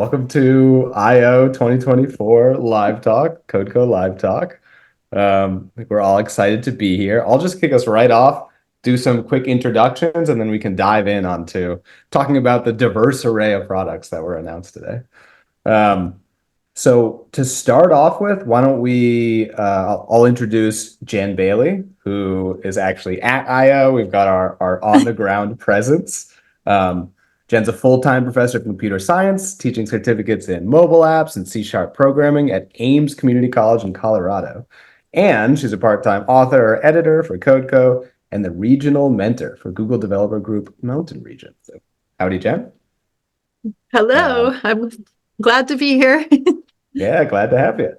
Welcome to IO 2024 Live Talk, Kodeco Live Talk. We're all excited to be here. I'll just kick us right off, do some quick introductions, and then we can dive in onto talking about the diverse array of products that were announced today. So to start off with, why don't we, I'll introduce Jenn Bailey, who is actually at IO. We've got our on-the-ground presence. Jen's a full-time professor of computer science, teaching certificates in mobile apps and C# programming at Ames Community College in Colorado. And she's a part-time author or editor for Kodeco and the regional mentor for Google Developer Group Mountain Region. So, howdy, Jenn. Hello, I'm glad to be here. Yeah, glad to have you.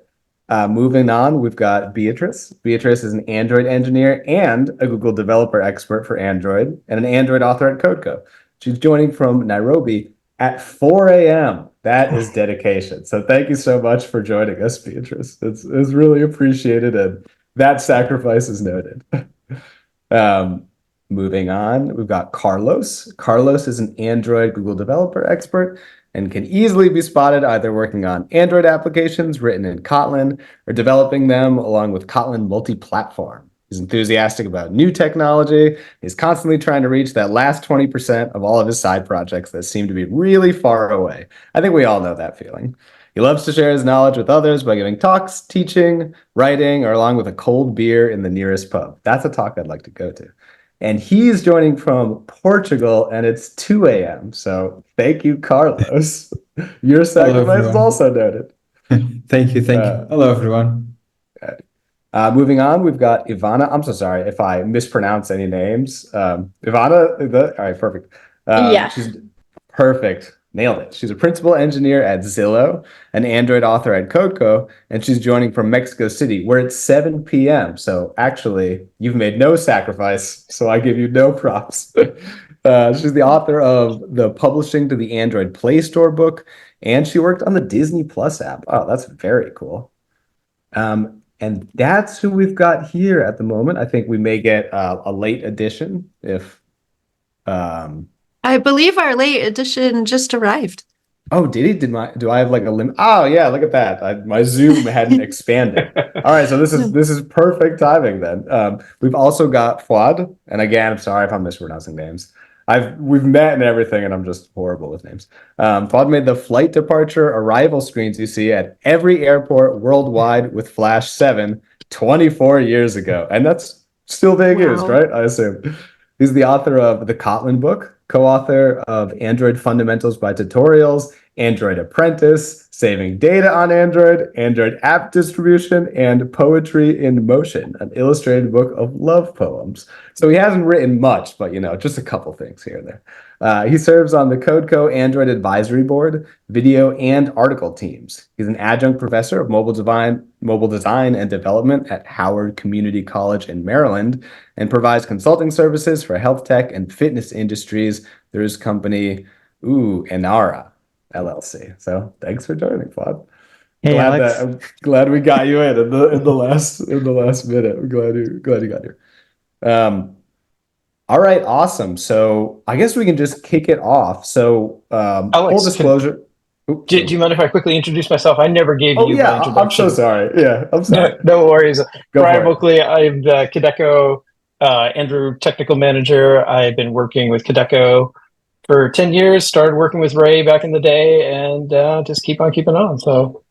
Moving on, we've got Beatrice. Beatrice is an Android engineer and a Google developer expert for Android and an Android author at Kodeco. She's joining from Nairobi at 4 a.m. That is dedication. So thank you so much for joining us, Beatrice. It's really appreciated, and that sacrifice is noted. Moving on, we've got Carlos. Carlos is an Android Google developer expert and can easily be spotted either working on Android applications written in Kotlin or developing them along with Kotlin multi-platform. He's enthusiastic about new technology. He's constantly trying to reach that last 20% of all of his side projects that seem to be really far away. I think we all know that feeling. He loves to share his knowledge with others by giving talks, teaching, writing, or along with a cold beer in the nearest pub. That's a talk I'd like to go to. And he's joining from Portugal, and it's 2 a.m. So thank you, Carlos. Your sacrifice is also noted. Thank you. Hello, everyone. Moving on, we've got Evana. I'm so sorry if I mispronounce any names. Evana, all right, perfect. Yeah. She's perfect. Nailed it. She's a principal engineer at Zillow, an Android author at Kodeco, and she's joining from Mexico City, where it's 7 p.m. So actually, you've made no sacrifice, so I give you no props. She's the author of the Publishing to the Android Play Store book, and she worked on the Disney Plus app. Oh, that's very cool. And that's who we've got here at the moment. I think we may get a late edition if... I believe our late edition just arrived. Oh, did he? Do I have like a limit? Oh, yeah, look at that. My Zoom hadn't expanded. All right, so this is perfect timing then. We've also got Fuad, and again, I'm sorry if I'm mispronouncing names. We've met and everything, and I'm just horrible with names. Fuad made the flight departure arrival screens you see at every airport worldwide with Flash 7 24 years ago, and that's still being used, right? I assume. He's the author of the Kotlin book, co-author of Android Fundamentals by Tutorials, Android Apprentice, Saving Data on Android, Android App Distribution, and Poetry in Motion, an illustrated book of love poems. So he hasn't written much, but just a couple things here and there. He serves on the Kodeco Android Advisory Board, video and article teams. He's an adjunct professor of mobile design and development at Howard Community College in Maryland, and provides consulting services for health tech and fitness industries through his company, Enara LLC. So thanks for joining, Fuad. Hey, Alex. I'm glad we got you in the last minute. I'm glad you got here. All right, awesome. So I guess we can just kick it off. So Alex, full disclosure. Do you mind if I quickly introduce myself? I never gave you my introduction. I'm so sorry. Yeah, I'm sorry. No worries. Brian Moakley, I'm the Kodeco Andrew technical manager. I've been working with Kodeco for 10 years, started working with Ray back in the day, and just keep on keeping on. So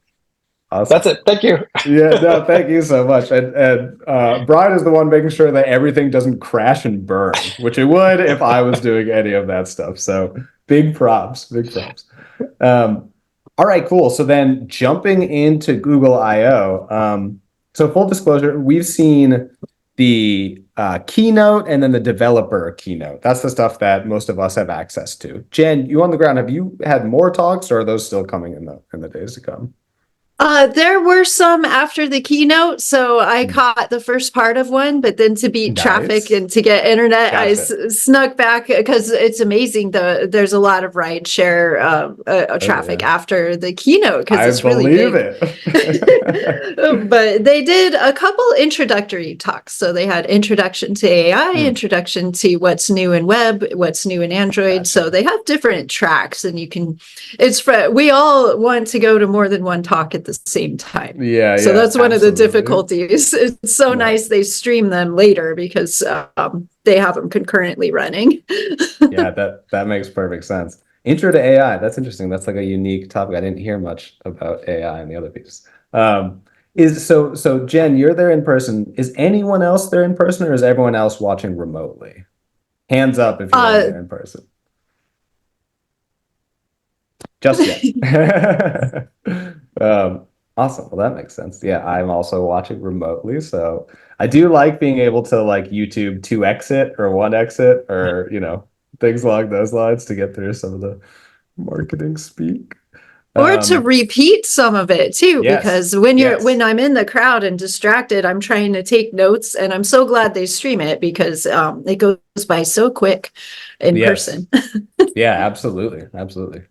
awesome. That's it. Thank you. Yeah, no, thank you so much. And Brian is the one making sure that everything doesn't crash and burn, which it would if I was doing any of that stuff. So big props. All right, cool. So then jumping into Google I/O. So full disclosure, we've seen the keynote and then the developer keynote. That's the stuff that most of us have access to. Jenn, you on the ground, have you had more talks, or are those still coming in the days to come? There were some after the keynote, so I caught the first part of one, but then to beat traffic and to get internet, I snuck back because it's amazing. There's a lot of ride share traffic after the keynote because it's really big. But they did a couple introductory talks. So they had introduction to AI, introduction to what's new in web, what's new in Android. So they have different tracks, and we all want to go to more than one talk at the same time. So that's one of the difficulties. It's so nice they stream them later because they have them concurrently running. that makes perfect sense. Intro to AI, that's interesting. That's like a unique topic. I didn't hear much about AI in the other pieces. So Jenn, you're there in person. Is anyone else there in person, or is everyone else watching remotely? Hands up if you're there in person. Just yet. Awesome. Well, that makes sense. Yeah, I'm also watching remotely. So I do like being able to like YouTube 2x it or 1x it or, things along those lines to get through some of the marketing speak. Or to repeat some of it too, because when I'm in the crowd and distracted, I'm trying to take notes, and I'm so glad they stream it because it goes by so quick in person. Yeah, absolutely. Absolutely.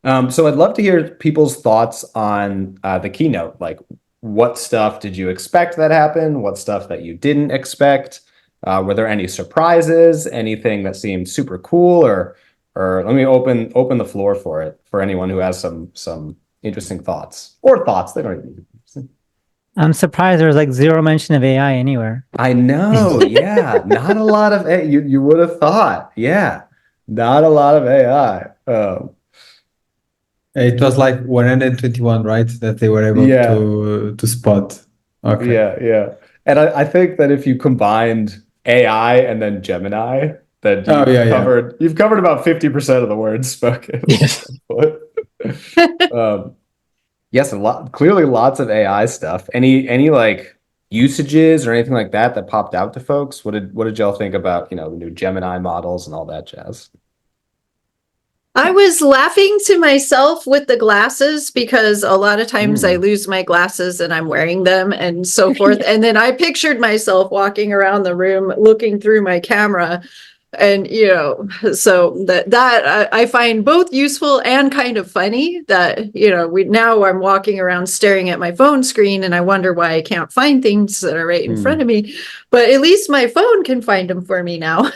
So I'd love to hear people's thoughts on the keynote. Like, what stuff did you expect that happened? What stuff that you didn't expect? Were there any surprises? Anything that seemed super cool? Or let me open the floor for it for anyone who has some interesting thoughts or thoughts. They don't even. I'm surprised there was like zero mention of AI anywhere. I know. Yeah, not a lot of AI. You would have thought. Yeah, not a lot of AI. It was like 121, right? That they were able to spot. Okay. Yeah. And I think that if you combined AI and then Gemini, then you've covered about 50% of the words spoken. Yes, clearly lots of AI stuff. Any like usages or anything like that popped out to folks? What did y'all think about, the new Gemini models and all that jazz? I was laughing to myself with the glasses because a lot of times I lose my glasses and I'm wearing them and so forth. And then I pictured myself walking around the room looking through my camera. And, so that I find both useful and kind of funny that, now I'm walking around staring at my phone screen and I wonder why I can't find things that are right in front of me. But at least my phone can find them for me now.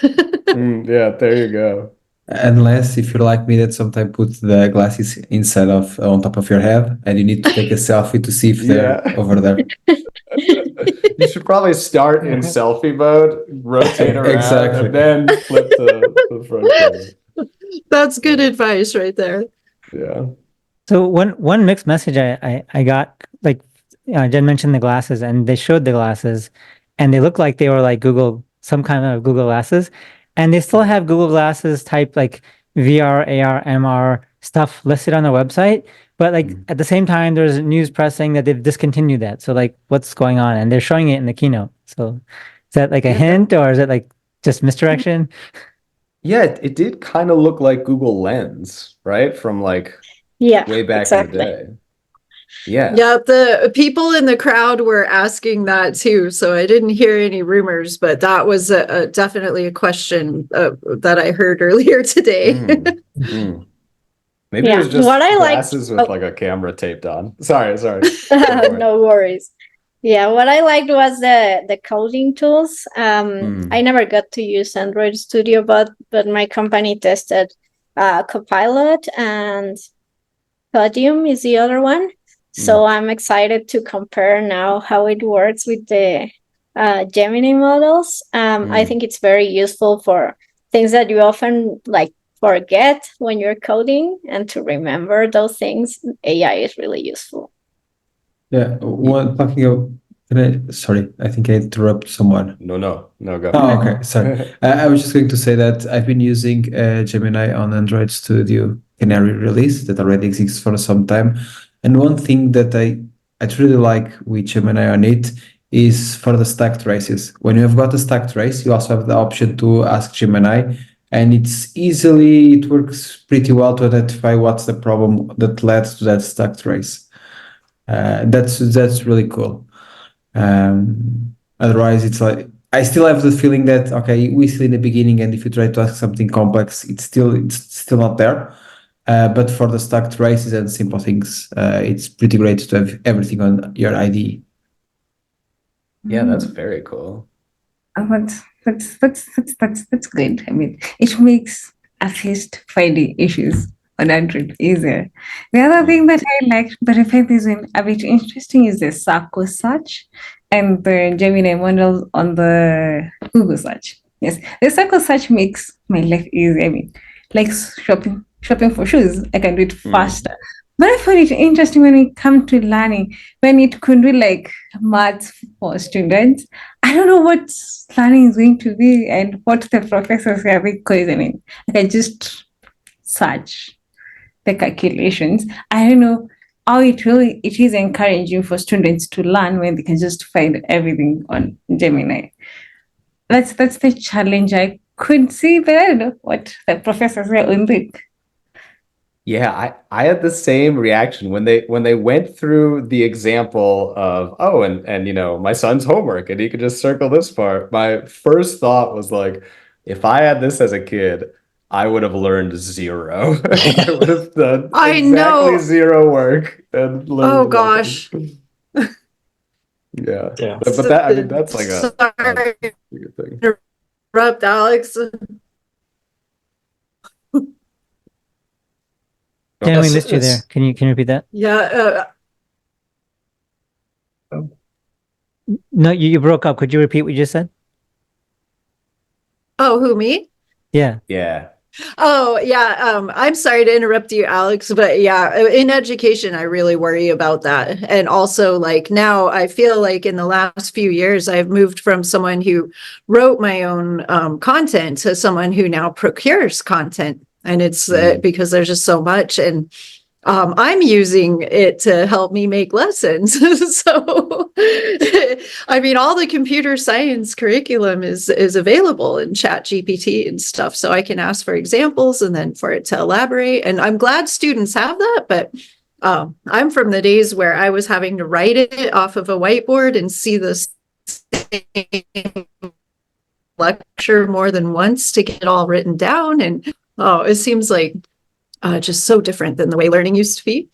Yeah, there you go. Unless if you're like me that sometimes put the glasses inside of on top of your head and you need to take a selfie to see if they're over there. You should probably start in selfie mode, rotate around, and then flip to the front camera. That's good advice right there. Yeah. So one mixed message I got, like Jenn mentioned the glasses, and they showed the glasses, and they looked like they were like some kind of Google glasses. And they still have Google Glasses type like VR, AR, MR stuff listed on their website. But like at the same time, there's news press saying that they've discontinued that. So like what's going on? And they're showing it in the keynote. So is that like a hint or is it like just misdirection? Yeah, it did kind of look like Google Lens, right? From like way back in the day. Yeah. The people in the crowd were asking that too, so I didn't hear any rumors, but that was definitely a question that I heard earlier today. Maybe it was just glasses with like a camera taped on. Sorry. No worries. Yeah, what I liked was the coding tools. I never got to use Android Studio, but my company tested Copilot, and Podium is the other one. So I'm excited to compare now how it works with the Gemini models. I think it's very useful for things that you often like forget when you're coding, and to remember those things, AI is really useful. Yeah, sorry, I think I interrupted someone. No, go. Oh, okay, sorry. I was just going to say that I've been using Gemini on Android Studio Canary release that already exists for some time. And one thing that I truly like with Gemini on it is for the stack traces. When you have got a stack trace, you also have the option to ask Gemini, and it works pretty well to identify what's the problem that led to that stack trace. That's really cool. Otherwise, it's like I still have the feeling that okay, we're still in the beginning, and if you try to ask something complex, it's still not there. But for the stack traces and simple things, it's pretty great to have everything on your IDE. Yeah, that's very cool. That's good. I mean, it makes at least finding issues on Android easier. The other thing that I like, but I find this one a bit interesting, is the Circle search and the Gemini model on the Google search. Yes, the Circle search makes my life easy. I mean, like shopping for shoes, I can do it faster. But I find it interesting when we come to learning, when it could be like maths for students. I don't know what learning is going to be and what the professors are because I mean, I can just search the calculations. I don't know how it is encouraging for students to learn when they can just find everything on Gemini. That's the challenge I could see, but I don't know what the professors will think. Yeah, I had the same reaction when they went through the example of, oh, and you know, my son's homework and he could just circle this part. My first thought was like, if I had this as a kid, I would have learned 0. I would have done exactly 0 work and learned. Oh gosh. Yeah. But that, I mean, that's like a good thing. Interrupt, Alex. Jen, we missed you there. Can you repeat that? Yeah. No, you broke up. Could you repeat what you just said? Oh, who, me? Yeah. Yeah. Oh, yeah. I'm sorry to interrupt you, Alex, but yeah, in education, I really worry about that. And also, like, now I feel like in the last few years, I've moved from someone who wrote my own content to someone who now procures content. And it's because there's just so much. And I'm using it to help me make lessons. So, I mean, all the computer science curriculum is available in ChatGPT and stuff. So I can ask for examples and then for it to elaborate. And I'm glad students have that. But I'm from the days where I was having to write it off of a whiteboard and see the same lecture more than once to get it all written down. And it seems like just so different than the way learning used to be.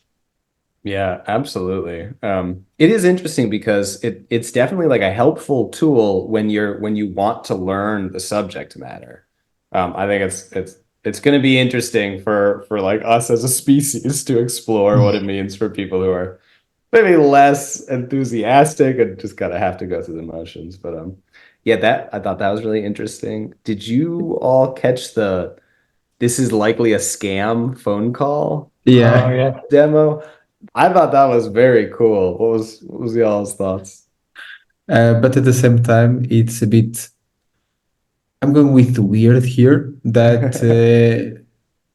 Yeah, absolutely. It is interesting because it's definitely like a helpful tool when you want to learn the subject matter. I think it's going to be interesting for like us as a species to explore what it means for people who are maybe less enthusiastic and just kind of have to go through the motions. But yeah, I thought that was really interesting. Did you all catch the "this is likely a scam" phone call demo? I thought that was very cool. What was y'all's thoughts? But at the same time, it's a bit. I'm going with weird here that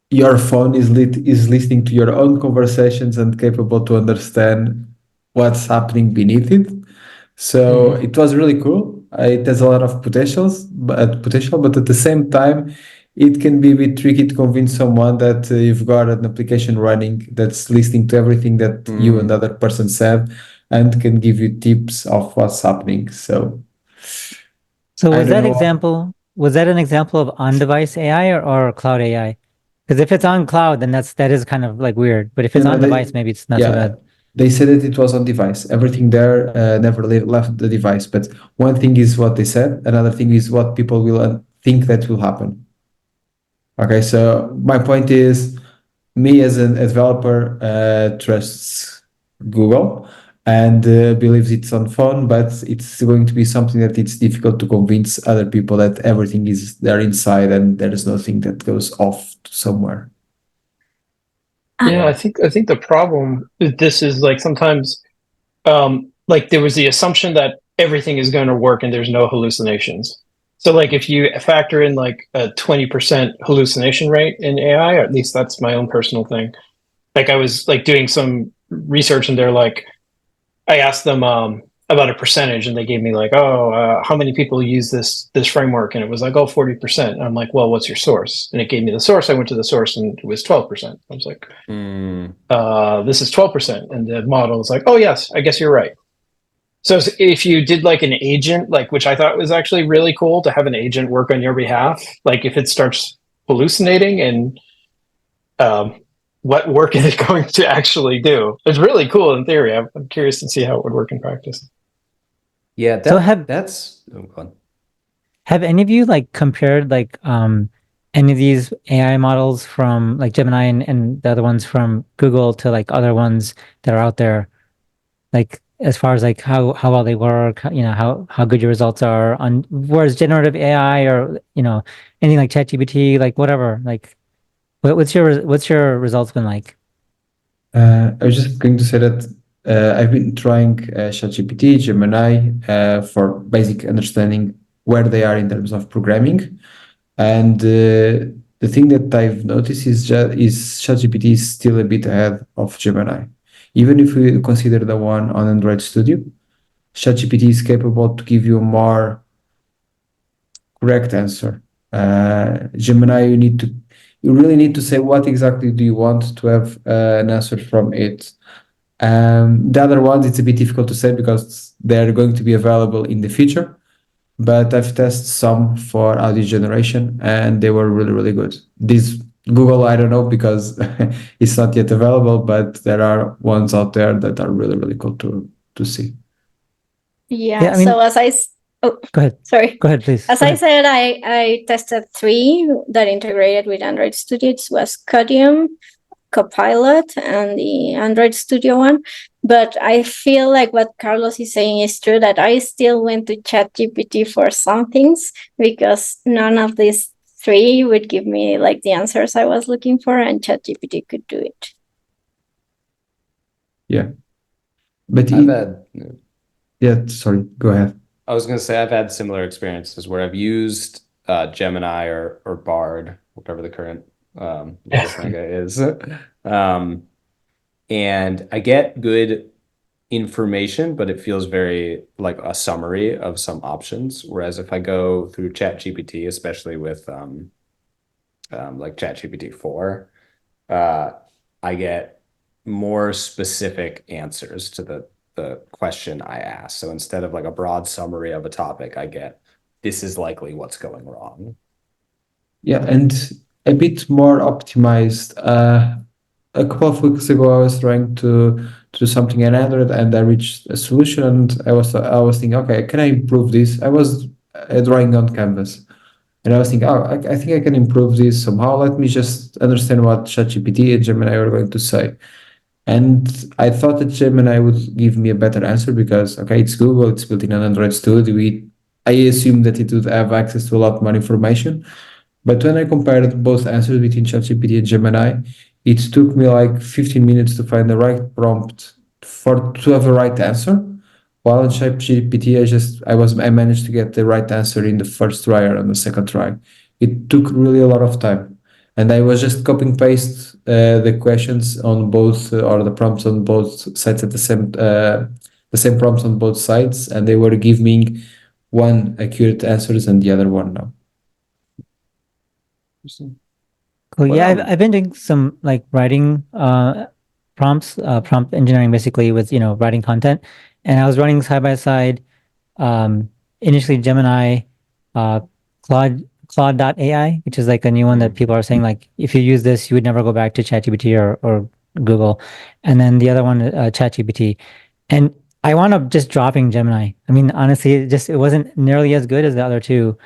your phone is listening to your own conversations and capable to understand what's happening beneath it. So it was really cool. It has a lot of potential, but at the same time, it can be a bit tricky to convince someone that you've got an application running that's listening to everything that you and the other person said and can give you tips of what's happening. So was that an example of on-device AI or cloud AI? Because if it's on cloud, then that is kind of like weird. But if it's on device, maybe it's not so bad. They said that it was on device. Everything there never left the device. But one thing is what they said. Another thing is what people will think that will happen. Okay, so my point is, me as a developer trusts Google and believes it's on phone, but it's going to be something that it's difficult to convince other people that everything is there inside and there is nothing that goes off somewhere. Yeah, I think the problem with this is like sometimes like there was the assumption that everything is going to work and there's no hallucinations. So like if you factor in like a 20% hallucination rate in AI, or at least that's my own personal thing. Like I was like doing some research and they're like, I asked them, about a percentage, and they gave me like, oh, how many people use this framework, and it was like, oh, 40%. And I'm like, well, what's your source? And it gave me the source. I went to the source, and it was 12%. I was like, this is 12%, and the model is like, oh yes, I guess you're right. So if you did like an agent, like, which I thought was actually really cool to have an agent work on your behalf, like if it starts hallucinating, and what work is it going to actually do? It's really cool in theory. I'm curious to see how it would work in practice. Yeah, So have any of you like compared like any of these AI models from like Gemini and the other ones from Google to like other ones that are out there, like as far as like how well they work, you know, how good your results are on, whereas generative AI or, you know, anything like ChatGPT, like whatever, like what's your results been like? I was just going to say that I've been trying ChatGPT, Gemini for basic understanding where they are in terms of programming. And the thing that I've noticed is ChatGPT is still a bit ahead of Gemini. Even if we consider the one on Android Studio, ChatGPT is capable to give you a more correct answer. Gemini, you really need to say what exactly do you want to have an answer from it. The other ones, it's a bit difficult to say because they're going to be available in the future. But I've tested some for audio generation, and they were really, really good. This Google, I don't know because it's not yet available, but there are ones out there that are really, really cool to see. Yeah, I mean, so go ahead. Sorry. Go ahead, please. As I said, I tested 3 that integrated with Android Studio. It was Codium, Copilot, and the Android Studio one. But I feel like what Carlos is saying is true, that I still went to ChatGPT for some things because none of these 3 would give me like the answers I was looking for, and ChatGPT could do it. Yeah. But sorry, go ahead. I was going to say I've had similar experiences where I've used Gemini or Bard, whatever the current is. And I get good information, but it feels very like a summary of some options. Whereas if I go through ChatGPT, especially with like ChatGPT 4, I get more specific answers to the question I asked. So instead of like a broad summary of a topic, I get this is likely what's going wrong. Yeah, and a bit more optimized. A couple of weeks ago, I was trying to do something in Android, and I reached a solution. And I was thinking, okay, can I improve this? I was drawing on Canvas, and I was thinking, oh, I think I can improve this somehow. Let me just understand what ChatGPT and Gemini are going to say. And I thought that Gemini would give me a better answer because, okay, it's Google, it's built in an Android Studio. I assume that it would have access to a lot more information. But when I compared both answers between ChatGPT and Gemini, it took me like 15 minutes to find the right prompt to have a right answer. While on ChatGPT, I managed to get the right answer in the first try or on the second try. It took really a lot of time. And I was just copy and paste the questions on both or the prompts on both sides at the same prompts on both sides, and they were giving one accurate answers and the other one no. Cool. Yeah, I've been doing some like writing prompts, prompt engineering basically with, you know, writing content, and I was running side by side. Initially Gemini, Claude.ai, which is like a new one that people are saying like if you use this you would never go back to ChatGPT or Google, and then the other one ChatGPT, and I wound up just dropping Gemini. I mean, honestly, it wasn't nearly as good as the other 2.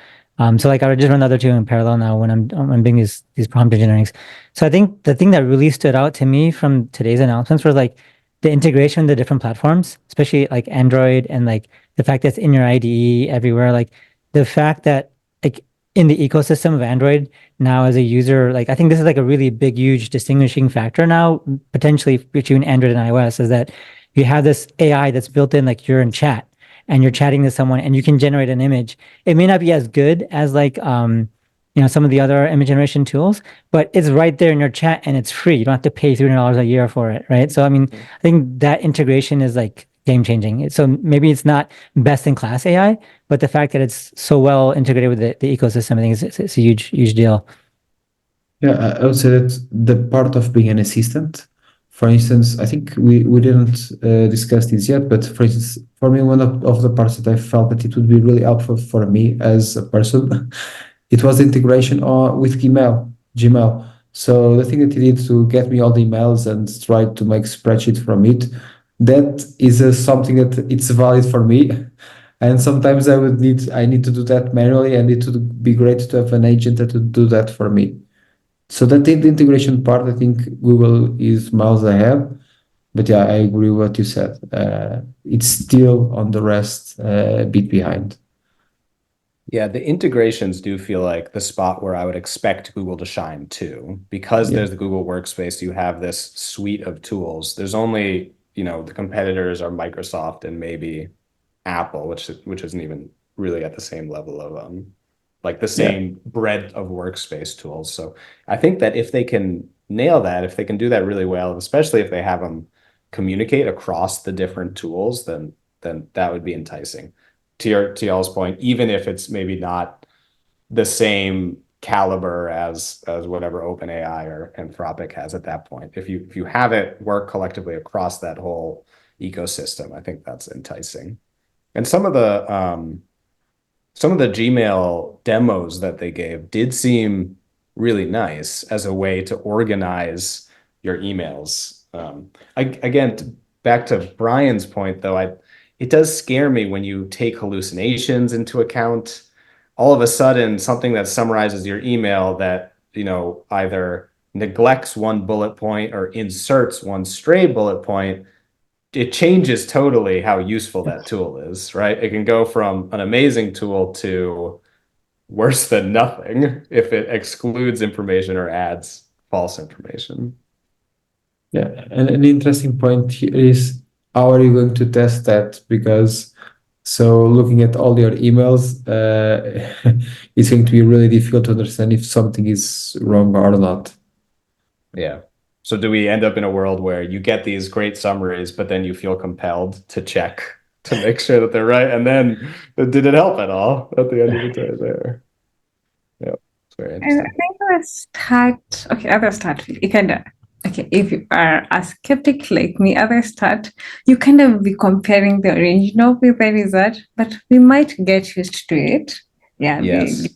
So like I would just run the other 2 in parallel now when I'm doing these prompt engineerings. So I think the thing that really stood out to me from today's announcements was like the integration of the different platforms, especially like Android, and like the fact that it's in your IDE everywhere, like the fact that like in the ecosystem of Android now as a user, like I think this is like a really big, huge distinguishing factor now, potentially between Android and iOS, is that you have this AI that's built in, like you're in chat and you're chatting to someone and you can generate an image. It may not be as good as like, you know, some of the other image generation tools, but it's right there in your chat and it's free. You don't have to pay $300 a year for it, right? So, I mean, I think that integration is like game changing. So maybe it's not best in class AI, but the fact that it's so well integrated with the ecosystem, I think it's a huge deal. Yeah, I would say that the part of being an assistant, for instance, I think we didn't discuss this yet, but for instance, for me, one of the parts that I felt that it would be really helpful for me as a person, it was the integration with Gmail. So the thing that you did to get me all the emails and try to make spreadsheet from it, that is something that it's valid for me. And sometimes I need to do that manually, and it would be great to have an agent that would do that for me. So that the integration part, I think Google is miles ahead. But yeah, I agree with what you said. It's still on the rest a bit behind. Yeah, the integrations do feel like the spot where I would expect Google to shine too. Because there's the Google Workspace, you have this suite of tools. There's only, the competitors are Microsoft and maybe Apple, which isn't even really at the same level of like the same breadth of workspace tools. So I think that if they can nail that, if they can do that really well, especially if they have them communicate across the different tools, then that would be enticing. To y'all's point, even if it's maybe not the same caliber as whatever OpenAI or Anthropic has at that point. If you have it work collectively across that whole ecosystem, I think that's enticing. And some of the Gmail demos that they gave did seem really nice as a way to organize your emails. Again, back to Brian's point, though, it does scare me when you take hallucinations into account. All of a sudden, something that summarizes your email that, either neglects one bullet point or inserts one stray bullet point, it changes totally how useful that tool is, right? It can go from an amazing tool to worse than nothing if it excludes information or adds false information. Yeah, and an interesting point here is, how are you going to test that? Because looking at all your emails, it's going to be really difficult to understand if something is wrong or not. Yeah. So do we end up in a world where you get these great summaries, but then you feel compelled to check to make sure that they're right? And then did it help at all at the end of the day there? Yeah, it's very interesting. I think let's start. You can, okay, if you are a skeptic like me, you kind of be comparing the original with the result, but we might get used to it. Yeah, yes.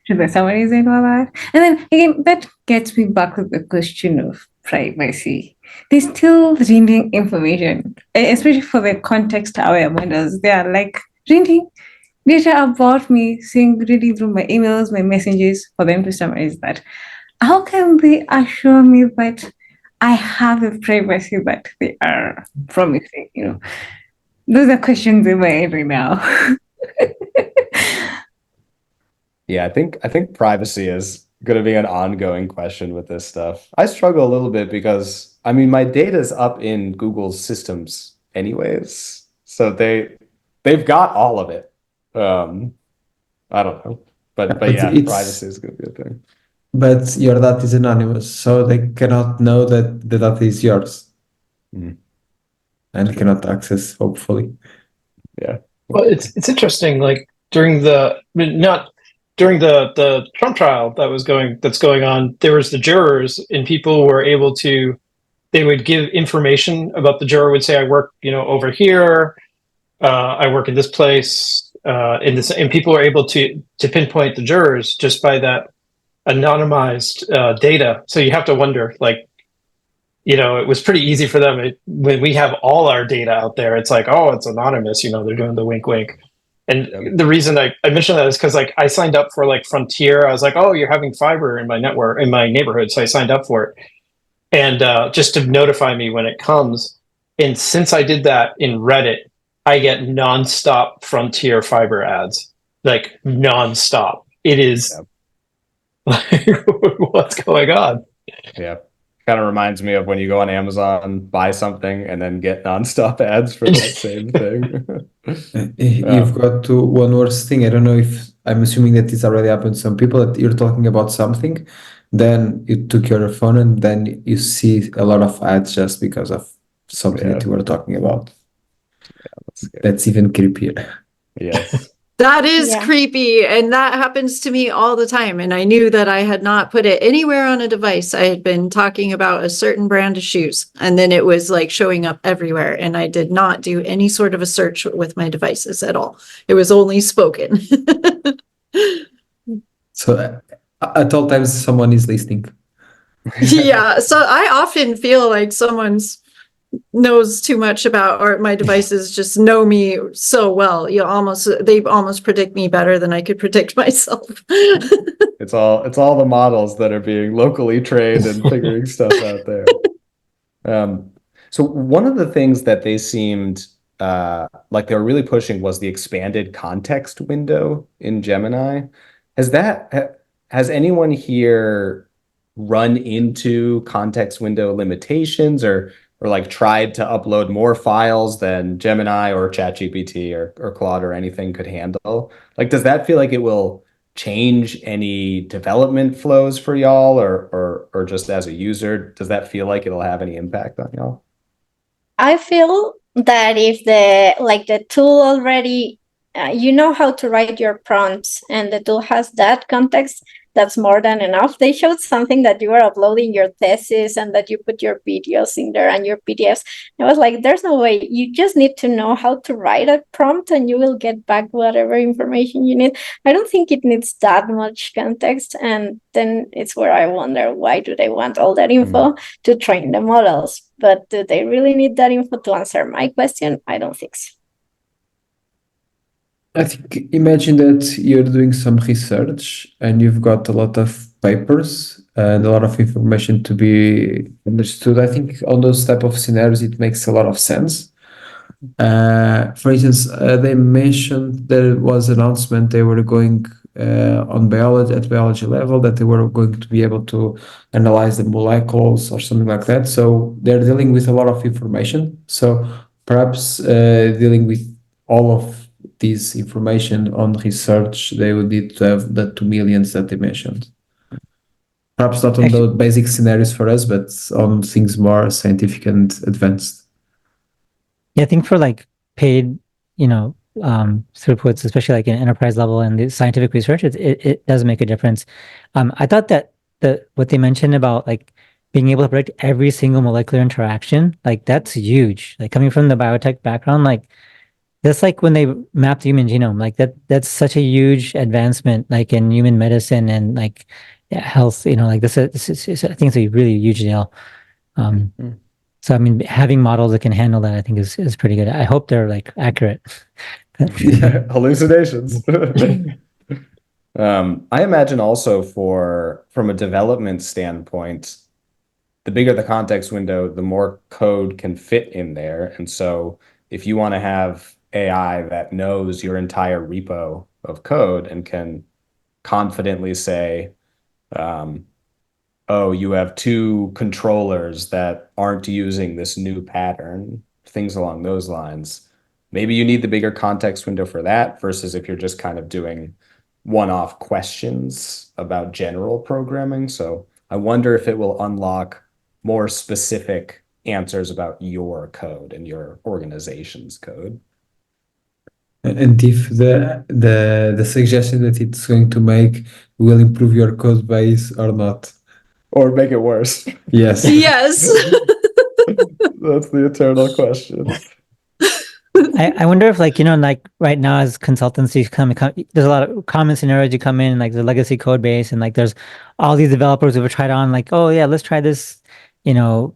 To the summaries and all that. And then again, that gets me back to the question of privacy. They're still reading information, especially for the context-aware models. They are like reading data about me, reading through my emails, my messages, for them to summarize that. How can they assure me that I have a privacy that they are promising? Those are questions in my head right now. Yeah, I think privacy is going to be an ongoing question with this stuff. I struggle a little bit because, my data is up in Google's systems anyways. So they've got all of it. I don't know. But yeah, privacy is going to be a thing. But your data is anonymous, so they cannot know that the data is yours. And cannot access, hopefully. Yeah. Well, it's interesting, like during the Trump trial that's going on, there was the jurors, and people were able to, they would give information about the juror, would say, I work, over here, I work in this place, and people were able to pinpoint the jurors just by that anonymized data. So you have to wonder, like, it was pretty easy for them. When we have all our data out there, it's like, oh, it's anonymous, they're doing the wink wink. And the reason I mentioned that is because, like, I signed up for like Frontier. I was like, oh, you're having fiber in my network, in my neighborhood. So I signed up for it. And just to notify me when it comes. And since I did that in Reddit, I get nonstop Frontier fiber ads, like nonstop. It is like, what's going on? Yeah. Kind of reminds me of when you go on Amazon, buy something, and then get nonstop ads for that same thing. You've got to one worse thing. I don't know if I'm assuming that this already happened to some people, that you're talking about something, then you took your phone and then you see a lot of ads just because of something that you were talking about. That's even creepier. Yes. That is Yeah. creepy. And that happens to me all the time. And I knew that I had not put it anywhere on a device. I had been talking about a certain brand of shoes, and then it was like showing up everywhere. And I did not do any sort of a search with my devices at all. It was only spoken. So at all times, someone is listening. Yeah. So I often feel like someone's knows too much about, or my devices just know me so well. They almost predict me better than I could predict myself. It's all the models that are being locally trained and figuring stuff out there. So one of the things that they seemed like they were really pushing was the expanded context window in Gemini. Has anyone here run into context window limitations or like tried to upload more files than Gemini or ChatGPT or Claude or anything could handle? Like, does that feel like it will change any development flows for y'all or just as a user? Does that feel like it'll have any impact on y'all? I feel that if the tool already, you know how to write your prompts, and the tool has that context, that's more than enough. They showed something that you were uploading your thesis and that you put your videos in there and your PDFs. I was like, there's no way. You just need to know how to write a prompt and you will get back whatever information you need. I don't think it needs that much context. And then it's where I wonder, why do they want all that info to train the models? But do they really need that info to answer my question? I don't think so. I think imagine that you're doing some research and you've got a lot of papers and a lot of information to be understood. I think on those type of scenarios, it makes a lot of sense. For instance, they mentioned there was an announcement they were going on biology level, that they were going to be able to analyze the molecules or something like that. So they're dealing with a lot of information. So perhaps dealing with all of this information on research, they would need to have the 2 millions that they mentioned. Perhaps not on the basic scenarios for us, but on things more scientific and advanced. Yeah, I think for like paid, throughputs, especially like in enterprise level and the scientific research, it does make a difference. I thought that what they mentioned about like being able to predict every single molecular interaction, like that's huge. Like coming from the biotech background, like that's like when they mapped the human genome, like that's such a huge advancement, like in human medicine and like health, like this is, I think it's a really huge deal. So I mean, having models that can handle that, I think is pretty good. I hope they're like accurate. Hallucinations. I imagine also from a development standpoint, the bigger the context window, the more code can fit in there. And so if you want to have AI that knows your entire repo of code and can confidently say, oh, you have 2 controllers that aren't using this new pattern, things along those lines. Maybe you need the bigger context window for that versus if you're just kind of doing one-off questions about general programming. So I wonder if it will unlock more specific answers about your code and your organization's code. And if the suggestion that it's going to make will improve your code base or not. Or make it worse. Yes. Yes. That's the eternal question. I wonder if like, like right now as consultancies there's a lot of common scenarios you come in, like the legacy code base, and like there's all these developers who have tried on like, oh yeah, let's try this,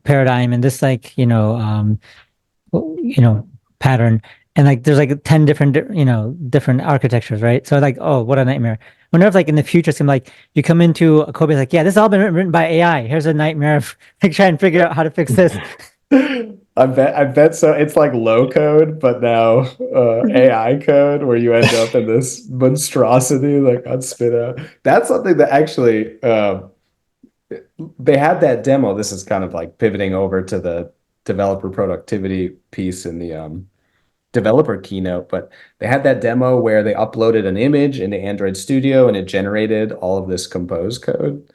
paradigm and this like, pattern. And like there's like 10 different architectures, right? So like, oh, what a nightmare. I wonder if like in the future, it's like you come into a code base like, yeah, this has all been written by AI. Here's a nightmare of like trying to figure out how to fix this. I bet so. It's like low code, but now AI code, where you end up in this monstrosity like on spit out. That's something that actually they had that demo. This is kind of like pivoting over to the developer productivity piece in the developer keynote, but they had that demo where they uploaded an image into Android Studio and it generated all of this compose code.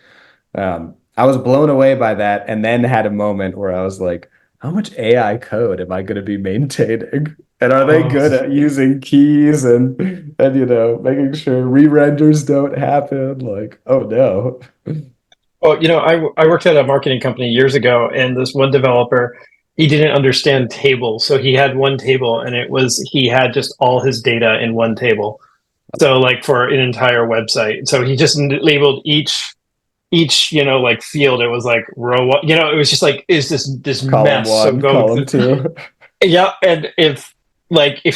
I was blown away by that, and then had a moment where I was like, how much AI code am I going to be maintaining? And are they good at using keys and making sure re-renders don't happen? Like, oh no. Well, I worked at a marketing company years ago, and this one developer, he didn't understand tables. So he had one table, and he had just all his data in one table. So like for an entire website. So he just labeled each field. It was like row one, it was just like, is this Column mess? one, column two. Yeah. And if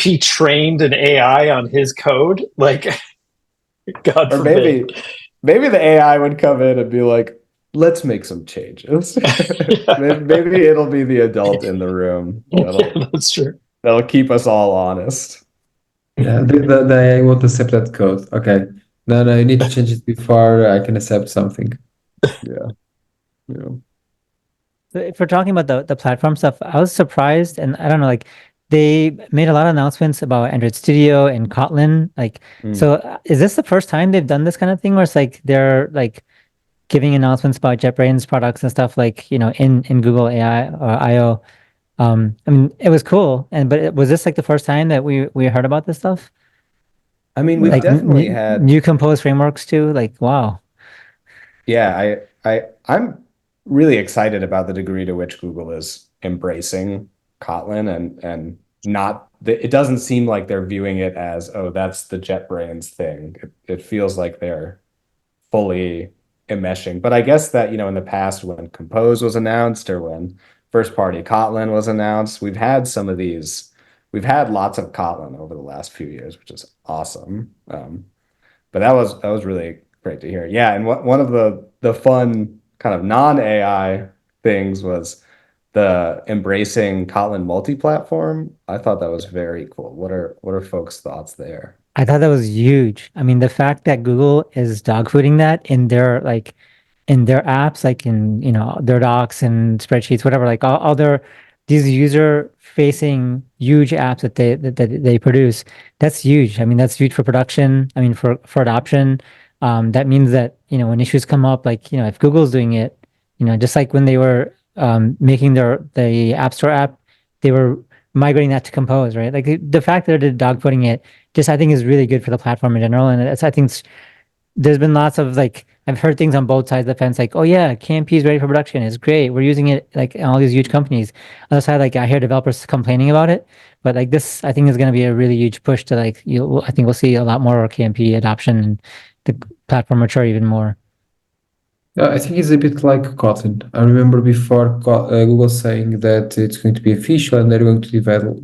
he trained an AI on his code, like God Or forbid. maybe the AI would come in and be like, let's make some changes. Maybe it'll be the adult in the room. That's true. That'll keep us all honest. Yeah, the AI won't accept that code. Okay. No, you need to change it before I can accept something. Yeah. So if we're talking about the platform stuff, I was surprised, and I don't know, like they made a lot of announcements about Android Studio and Kotlin. Like, so is this the first time they've done this kind of thing, where it's like they're like giving announcements about JetBrains products and stuff, like in Google AI or I/O? I mean, it was cool, but was this like the first time that we heard about this stuff? I mean, we've Like definitely had new compose frameworks too. Like, wow. Yeah, I'm really excited about the degree to which Google is embracing Kotlin and not it doesn't seem like they're viewing it as, oh, that's the JetBrains thing. It feels like they're fully enmeshing. But I guess that, in the past when Compose was announced or when first party Kotlin was announced, we've had some of these. We've had lots of Kotlin over the last few years, which is awesome. But that was really great to hear. Yeah, and one of the fun kind of non-AI things was the embracing Kotlin multi-platform. I thought that was very cool. What are folks' thoughts there? I thought that was huge. I mean, the fact that Google is dogfooding that in their apps, like in their docs and spreadsheets, whatever, like all their these user facing huge apps that they produce. That's huge. I mean, that's huge for production. I mean, for adoption. That means that when issues come up, like if Google's doing it, just like when they were making the App Store app, they were migrating that to Compose, right? Like the fact that they're dogfooding it, just I think is really good for the platform in general. And I think there's been lots of I've heard things on both sides of the fence, like, oh yeah, KMP is ready for production. It's great. We're using it like in all these huge companies. Other side, I hear developers complaining about it, but this I think is going to be a really huge push to I think we'll see a lot more KMP adoption and the platform mature even more. Yeah, I think it's a bit like Kotlin. I remember before Google saying that it's going to be official and they're going to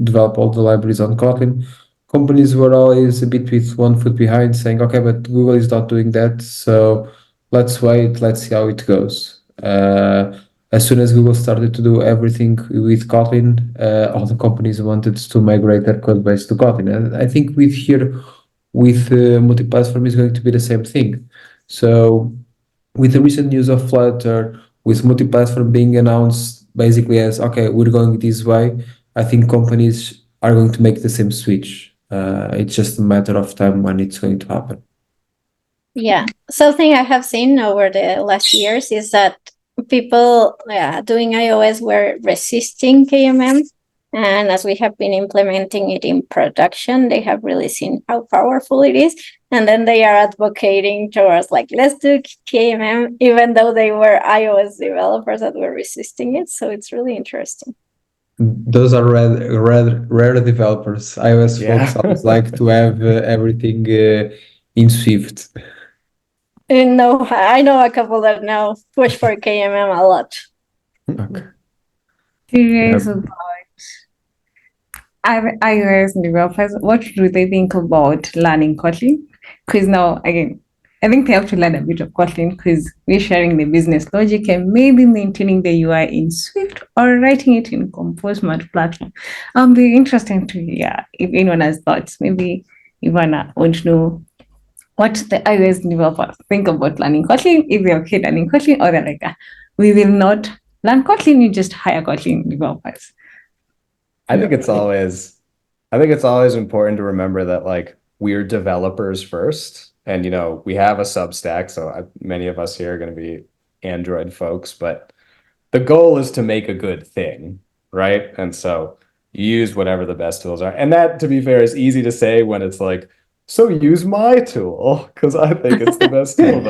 develop all the libraries on Kotlin. Companies were always a bit with one foot behind, saying, okay, but Google is not doing that, so let's wait, let's see how it goes. As soon as Google started to do everything with Kotlin, all the companies wanted to migrate their code base to Kotlin. And I think with multi-platform is going to be the same thing. So with the recent news of Flutter, with multi-platform being announced basically as, okay, we're going this way, I think companies are going to make the same switch. It's just a matter of time when it's going to happen. Yeah, something I have seen over the last years is that people doing iOS were resisting KMM. And as we have been implementing it in production, they have really seen how powerful it is. And then they are advocating towards let's do KMM, even though they were iOS developers that were resisting it. So it's really interesting. Those are rare developers. iOS folks always like to have everything in Swift. No, I know a couple that now push for KMM a lot. Okay. Curious about iOS developers, what do they think about learning Kotlin? Because now, again, I think they have to learn a bit of Kotlin because we're sharing the business logic and maybe maintaining the UI in Swift or writing it in Compose platform. Be interesting to hear if anyone has thoughts. Maybe Evana want to know what the iOS developers think about learning Kotlin, if they're okay learning Kotlin, or they're like, we will not learn Kotlin, you just hire Kotlin developers. I think it's always important to remember that we're developers first, and we have a Substack, so many of us here are going to be Android folks, but the goal is to make a good thing, right? And so You use whatever the best tools are. And that, to be fair, is easy to say when it's like, so use my tool, because I think it's the best tool.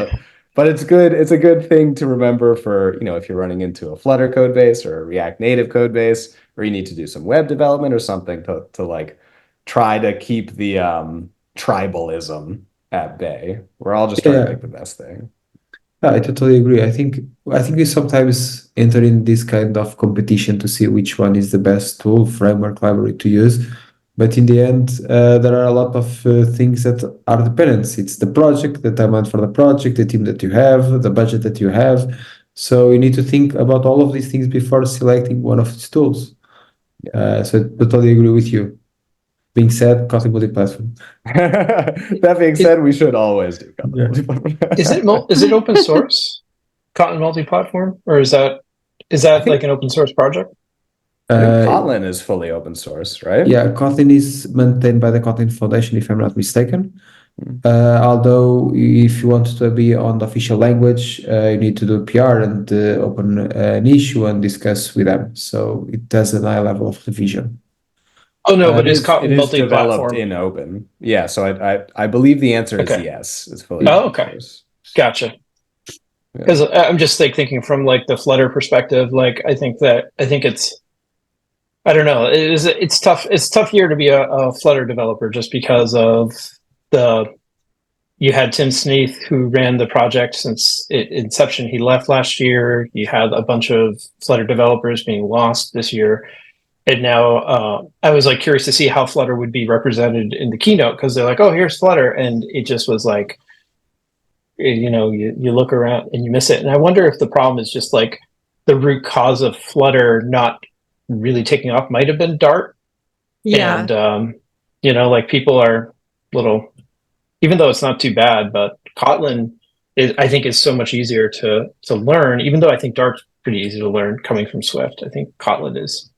But it's good. It's a good thing to remember for, if you're running into a Flutter code base or a React Native code base, or you need to do some web development or something to like try to keep the tribalism at bay. We're all just trying to make the best thing. I totally agree. I think we sometimes enter in this kind of competition to see which one is the best tool, framework, library to use. But in the end, there are a lot of things that are dependent. It's the project, the timeline for the project, the team that you have, the budget that you have. So you need to think about all of these things before selecting one of these tools. So I totally agree with you. Being said, Kotlin multi-platform. That being said, we should always do Kotlin multi-platform. Is it open source, Kotlin multi-platform, or is that like an open source project? I think Kotlin is fully open source, right? Yeah, Kotlin is maintained by the Kotlin Foundation, if I'm not mistaken. Although if you want to be on the official language, you need to do PR and open an issue and discuss with them. So it has a high level of revision. Oh no, but is Kotlin multi-platform developed in open? Yeah, so I believe the answer is yes. It's fully open source. Gotcha. Because I'm just thinking from like the Flutter perspective, like I think it's, I don't know, it's tough. It's tough year to be a Flutter developer just because of you had Tim Sneath, who ran the project since inception. He left last year. You had a bunch of Flutter developers being lost this year. And now I was like curious to see how Flutter would be represented in the keynote, because they're like, oh, here's Flutter. And it just was like, you look around and you miss it. And I wonder if the problem is just like the root cause of Flutter not really taking off might have been Dart. Yeah. And, like people are little, even though it's not too bad, but Kotlin I think is so much easier to learn, even though I think Dart's pretty easy to learn coming from Swift. I think Kotlin is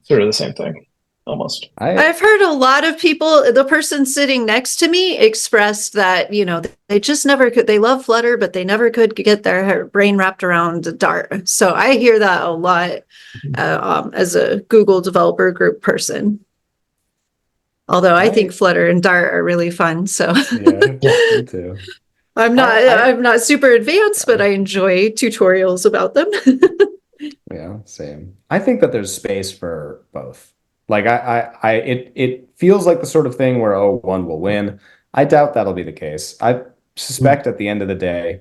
sort of the same thing, almost. I've heard a lot of people, the person sitting next to me expressed that, they just never could, they love Flutter, but they never could get their brain wrapped around Dart. So I hear that a lot as a Google developer group person. Although I think Flutter and Dart are really fun. So yeah, me too. I'm not super advanced, but I enjoy tutorials about them. Yeah, same. I think that there's space for both. Like it feels like the sort of thing where one will win. I doubt that'll be the case. I suspect at the end of the day,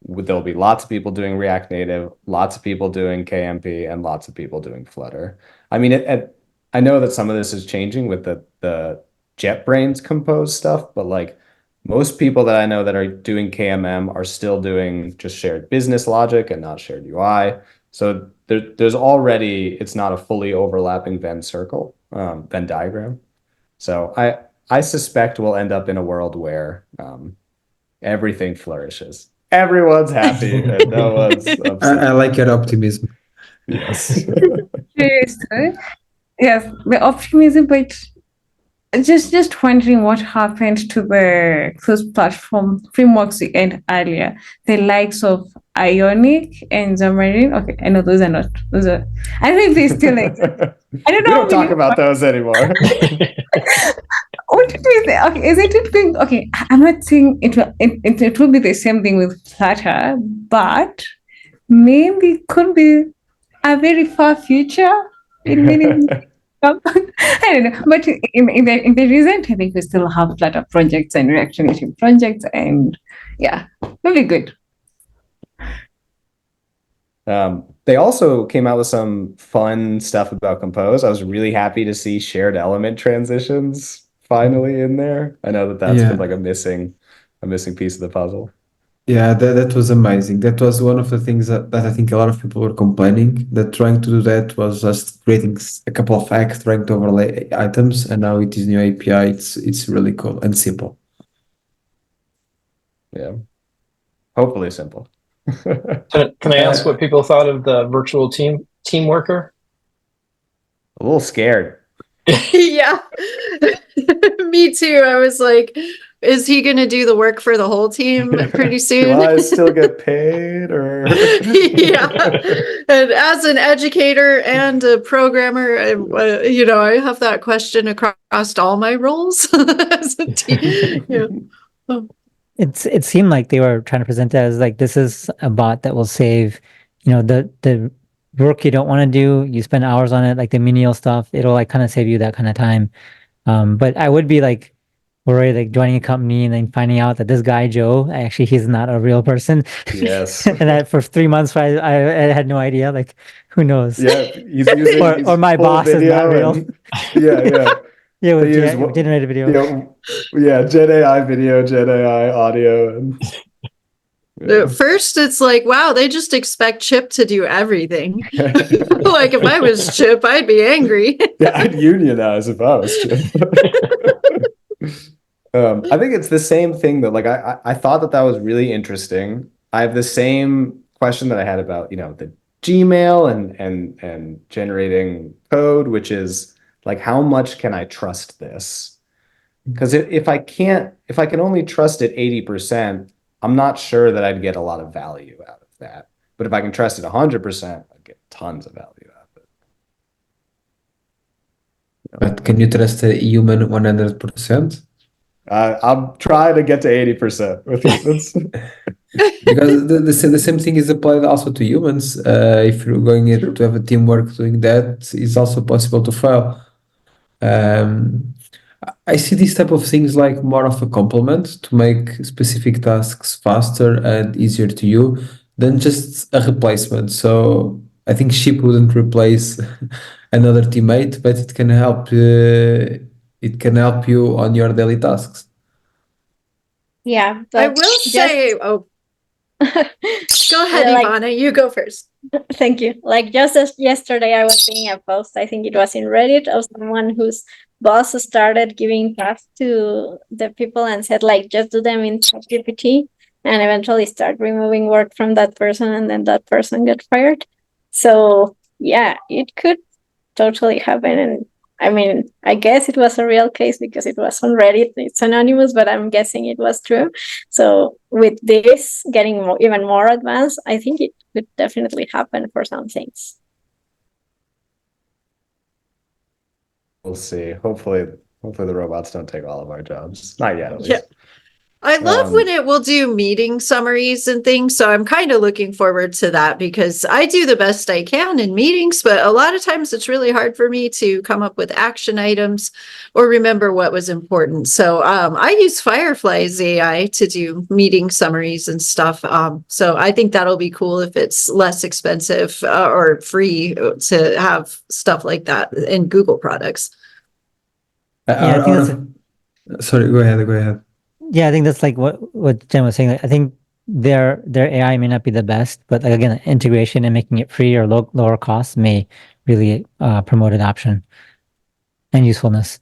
there'll be lots of people doing React Native, lots of people doing KMP, and lots of people doing Flutter. I mean, I know that some of this is changing with the JetBrains Compose stuff, but like most people that I know that are doing KMM are still doing just shared business logic and not shared UI. So there's already, it's not a fully overlapping Venn circle, Venn diagram. So I suspect we'll end up in a world where everything flourishes. Everyone's happy and no one's upset. I like your optimism. Yes. Yes, the optimism, but just wondering what happened to the closed platform frameworks we had earlier, the likes of Ionic and Xamarin. Okay, I know those are. I don't know if they still exist. I don't know. We don't talk about those anymore. What do you think? Okay, is it thing? Okay, I'm not saying it will be the same thing with Flutter, but maybe it could be a very far future in many. I don't know, but in the recent, I think we still have Flutter projects and React Native projects, and yeah, it'll be good. They also came out with some fun stuff about Compose. I was really happy to see shared element transitions finally in there. I know that's been like a missing piece of the puzzle. Yeah, that was amazing. That was one of the things that I think a lot of people were complaining, that trying to do that was just creating a couple of hacks, trying to overlay items, and now it is new API. It's really cool and simple. Yeah, hopefully simple. Can I ask what people thought of the virtual team worker? A little scared. Yeah, me too. I was like, is he going to do the work for the whole team pretty soon? Do I still get paid or? Yeah. And as an educator and a programmer, I have that question across all my roles as a team. Yeah. It seemed like they were trying to present it as like, this is a bot that will save, the work you don't want to do. You spend hours on it, like the menial stuff. It'll like kind of save you that kind of time. But I would be like worried, like joining a company and then finding out that this guy, Joe, actually, he's not a real person. Yes. And that for 3 months, I had no idea. Like, who knows? Yeah, he's using or my boss is not real. Yeah. Yeah, with They use generated video. Yeah, Gen AI video, Gen AI audio, and At first, it's like, wow, they just expect Chip to do everything. Like, if I was Chip, I'd be angry. Yeah, I'd unionize if I was Chip. I think it's the same thing though. Like, I thought that was really interesting. I have the same question that I had about, the Gmail and generating code, which is like, how much can I trust this? Because if I can only trust it 80%, I'm not sure that I'd get a lot of value out of that. But if I can trust it 100%, I'd get tons of value out of it. But can you trust a human 100%? I'll try to get to 80% with humans. Because the same thing is applied also to humans. If you're going to have a teamwork doing that, it's also possible to fail. I see these type of things like more of a complement to make specific tasks faster and easier to you than just a replacement. So I think Sheep wouldn't replace another teammate, but it can help. It can help you on your daily tasks. Yeah, I will say, go ahead, Evana, you go first. Thank you. Like just as yesterday, I was seeing a post, I think it was in Reddit, of someone whose boss started giving tasks to the people and said, like, just do them in ChatGPT, and eventually start removing work from that person, and then that person got fired. So yeah, it could totally happen. And I mean, I guess it was a real case because it was on Reddit. It's anonymous, but I'm guessing it was true. So with this getting even more advanced, I think it could definitely happen for some things. We'll see. Hopefully the robots don't take all of our jobs. Not yet, at least. Yeah. I love when it will do meeting summaries and things. So I'm kind of looking forward to that because I do the best I can in meetings, but a lot of times it's really hard for me to come up with action items or remember what was important. So I use Firefly's AI to do meeting summaries and stuff. So I think that'll be cool if it's less expensive or free to have stuff like that in Google products. Yeah, I think sorry, go ahead. Yeah, I think that's like what Jen was saying. Like, I think their AI may not be the best, but like, again, integration and making it free or lower cost may really promote adoption and usefulness.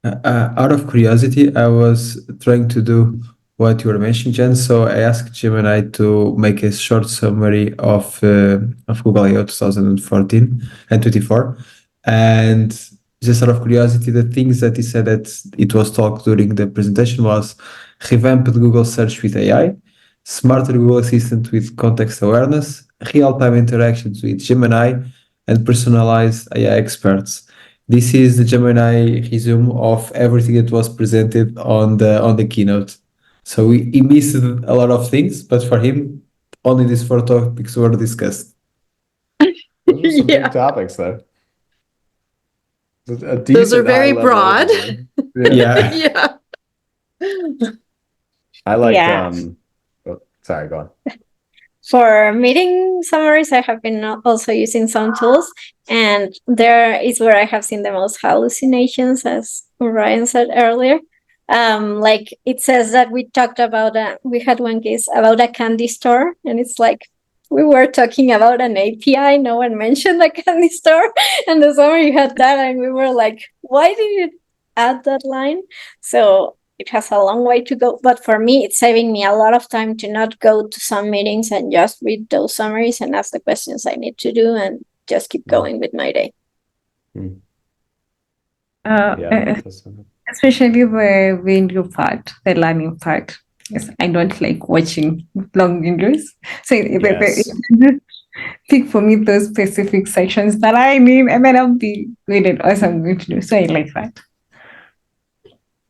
Out of curiosity, I was trying to do what you were mentioning, Jen. So I asked Gemini to make a short summary of Google I/O 2014 and 24, and just out of curiosity, the things that he said that it was talked during the presentation was revamped Google search with AI, smarter Google Assistant with context awareness, real-time interactions with Gemini, and personalized AI experts. This is the Gemini resume of everything that was presented on the keynote. So he missed a lot of things, but for him, only these 4 topics were discussed. Those are some big topics, though. Those are very broad. Yeah. I like sorry, go on. For meeting summaries, I have been also using some tools, and there is where I have seen the most hallucinations, as Ryan said earlier. Like it says that we talked about we had one case about a candy store, and it's like we were talking about an API. No one mentioned a candy store, and the summary had that, and we were like, "Why did you add that line?" So it has a long way to go, but for me, it's saving me a lot of time to not go to some meetings and just read those summaries and ask the questions I need to do and just keep going with my day. Especially the video part, the learning part. Yes, I don't like watching long videos. So Yes. pick for me those specific sections that I need, and then I'll be good at what I'm going to do. So I like that.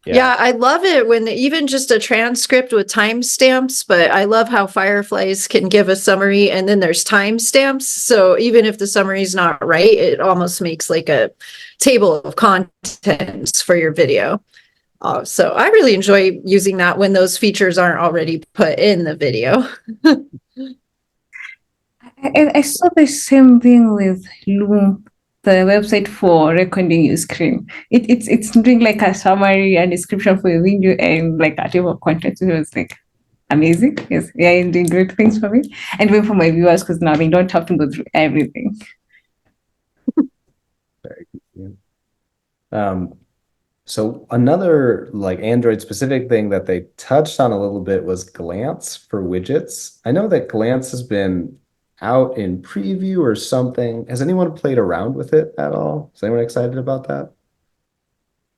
Yeah, I love it when even just a transcript with timestamps, but I love how Fireflies can give a summary and then there's timestamps. So even if the summary is not right, it almost makes like a table of contents for your video. So I really enjoy using that when those features aren't already put in the video. I saw the same thing with Loom, the website for recording your screen. It's doing like a summary and description for your video and like a table of contents. It was like amazing. Yes, yeah, doing great things for me and even for my viewers because now they don't have to go through everything. Very good. So another like Android specific thing that they touched on a little bit was Glance for widgets. I know that Glance has been out in preview or something. Has anyone played around with it at all? Is anyone excited about that?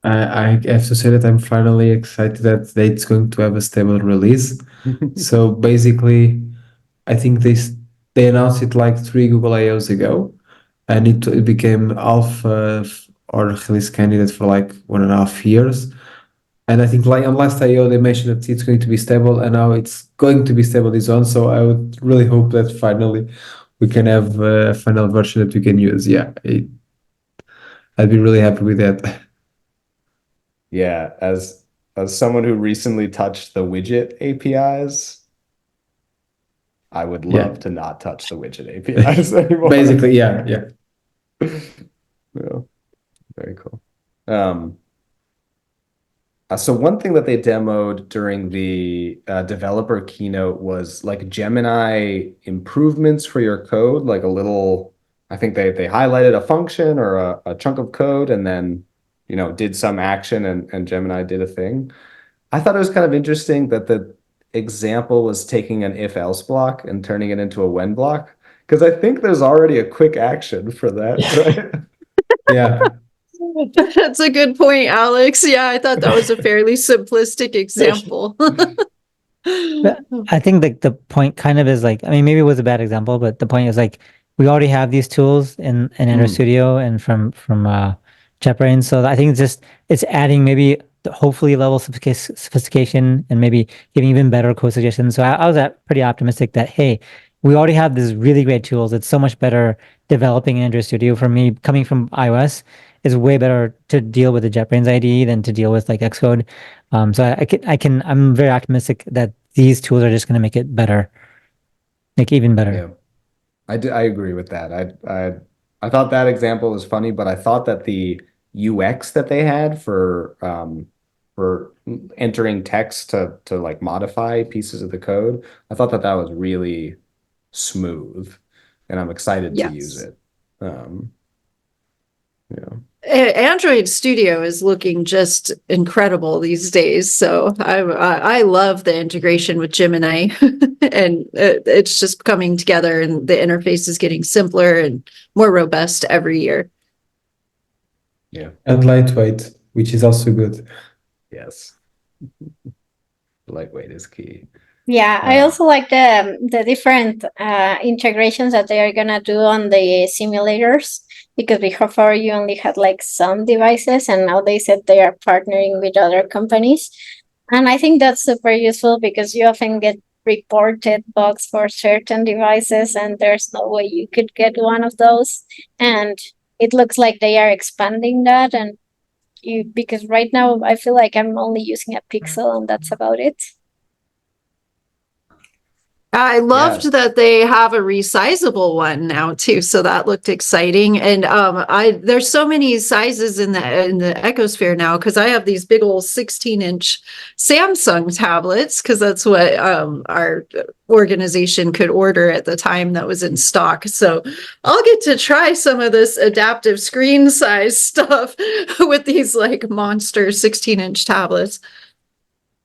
I have to say that I'm finally excited that it's going to have a stable release. So basically, I think they announced it like 3 Google I/Os ago, and it became alpha or release candidate for like 1.5 years. And I think like on last I/O they mentioned that it's going to be stable, and now it's going to be stable this one. So I would really hope that finally we can have a final version that we can use. Yeah, I'd be really happy with that. Yeah, as someone who recently touched the widget APIs, I would love to not touch the widget APIs anymore. Basically, yeah. Yeah, very cool. So one thing that they demoed during the developer keynote was like Gemini improvements for your code, like a little, I think they highlighted a function or a chunk of code and then, did some action and Gemini did a thing. I thought it was kind of interesting that the example was taking an if-else block and turning it into a when block, because I think there's already a quick action for that, right? Yeah. That's a good point, Alex. Yeah, I thought that was a fairly simplistic example. But I think like the point kind of is like, I mean, maybe it was a bad example, but the point is like we already have these tools in Android Studio and from JetBrains. So I think it's adding maybe hopefully level sophistication and maybe giving even better code suggestions. So I was pretty optimistic that hey, we already have these really great tools. It's so much better developing in Android Studio. For me, coming from iOS, is way better to deal with the JetBrains IDE than to deal with like Xcode. So I'm very optimistic that these tools are just going to make it better, make it even better. Yeah, I agree with that. I thought that example was funny, but I thought that the UX that they had for entering text to like modify pieces of the code, I thought that was really smooth, and I'm excited to use it. Android Studio is looking just incredible these days. So I love the integration with Gemini and it's just coming together and the interface is getting simpler and more robust every year. Yeah. And lightweight, which is also good. Yes. Lightweight is key. Yeah, I also like the different integrations that they are gonna do on the simulators, because before you only had like some devices and now they said they are partnering with other companies. And I think that's super useful because you often get reported bugs for certain devices and there's no way you could get one of those. And it looks like they are expanding that, and because right now I feel like I'm only using a Pixel and that's about it. I loved that they have a resizable one now too, so that looked exciting. And there's so many sizes in the Ecosphere now because I have these big old 16-inch Samsung tablets because that's what our organization could order at the time that was in stock. So I'll get to try some of this adaptive screen size stuff with these like monster 16-inch tablets.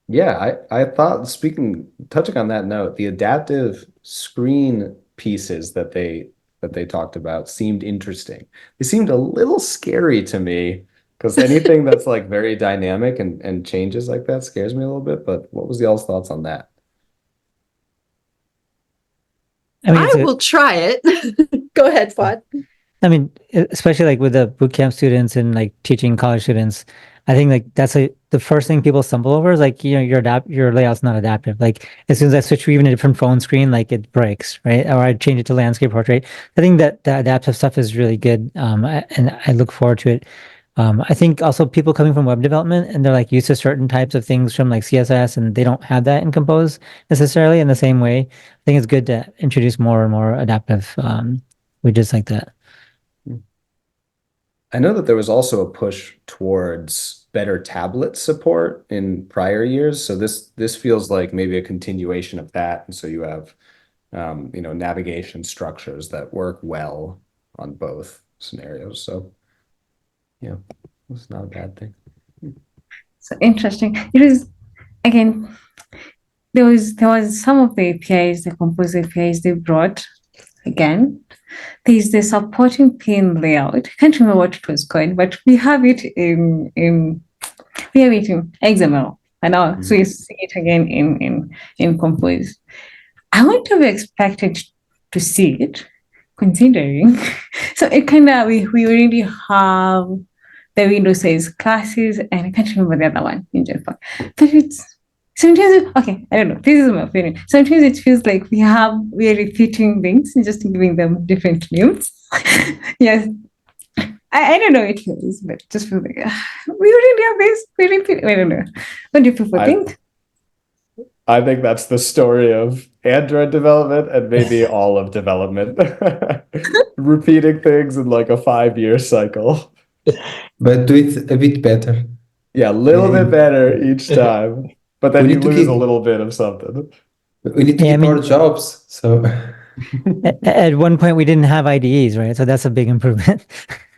Yeah, I thought touching on that note, the adaptive screen pieces that they talked about seemed interesting. They seemed a little scary to me Because anything that's like very dynamic and changes like that scares me a little bit. But what was y'all's thoughts on that? I mean, I will try it. Go ahead, Fuad. I mean, especially like with the bootcamp students and like teaching college students, I think like that's the first thing people stumble over is like, your layout's not adaptive. Like as soon as I switch to even a different phone screen, like it breaks, right? Or I change it to landscape portrait. I think that the adaptive stuff is really good. And I look forward to it. I think also people coming from web development and they're like used to certain types of things from like CSS and they don't have that in Compose necessarily in the same way. I think it's good to introduce more and more adaptive widgets like that. I know that there was also a push towards better tablet support in prior years. So this feels like maybe a continuation of that. And so you have navigation structures that work well on both scenarios. So yeah, it's not a bad thing. So interesting. It was again. There was some of the APIs, the Compose APIs they brought again. There's the supporting pane layout. I can't remember what it was called, but we have it in XML. And now so you see it again in Compose. I wouldn't have expected to see it, considering. So it kind of we already have the Windows size classes, and I can't remember the other one in Jennifer. But it's sometimes okay, I don't know. This is my opinion. Sometimes it feels like we're repeating things and just giving them different names. Yes. I don't know what it is, but it just feels like we already have this. We repeat. I don't know. What do people think? I think that's the story of Android development and maybe all of development. Repeating things in like a 5-year cycle. But do it a bit better. Yeah, a little bit better each time. But then you lose a little bit of something. We need to keep our jobs. So at one point we didn't have IDEs, right? So that's a big improvement.